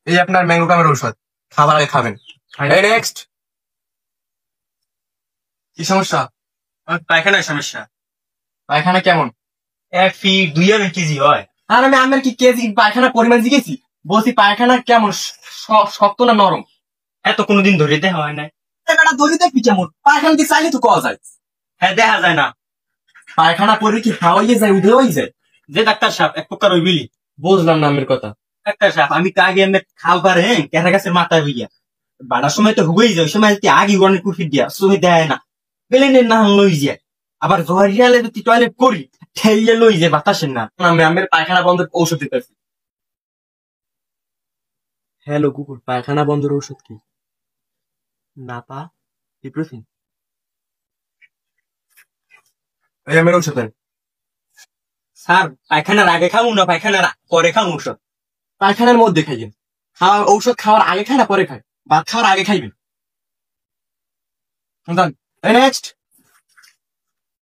এই আপনার ম্যাঙ্গো কামের ঔষধ, খাবার আগে খাবেন। নেক্সট। কি সমস্যা? পায়খানার সমস্যা। পায়খানা কেমন? 1 ফিট 2 কেজি হয়। আর আমি আমার কি কেজি পায়খানার পরিমাণ জিজ্ঞেছি? বলছি পায়খানা কেমন, শক্ত না নরম? এত কোনোদিন ধরে দেখা হয় নাই। টাকাটা দড়ি দেখবি কেমন? পায়খানা দিয়ে চাইলে তো কওয়া যায়। হ্যাঁ, দেখা যায় না। পায়খানা পরে কি হাওয়াইয়ে যায়, উঠেই যায়? যে ডাক্তার সাহেব এক প্রকার ওই বিলি। বুঝলাম না আমের কথা। ডাক্তার সাহেব আমি তো আগে এমনি খাবার কেনা গাছের মাথায় হইয়া বাড়ার সময় তো হয়েই যায়, ওই সময় আগে গরনের কুফির দিয়া সময় দেয় না, প্লেনের না লই যায়। আবার জহরিয়ালে যদি টয়লেট করি ঠেললে লই যায় বাতাসের না। আমি আমের পায়খানা বন্ধের ঔষধ দিতেছি। হ্যালো কুকুর, পায়খানা বন্ধের ঔষধ কি? নাপা ইপ্রোফিন। এই আমের ঔষধ দেন। স্যার পায়খানার আগে খাবো না পায়খানার পরে খাবো ওষুধ? পায়খানার মধ্যে খাইবেন। ঔষধ খাওয়ার আগে খায় না পরে খায়? ভাত খাওয়ার আগে খাইবেন। নেক্সট।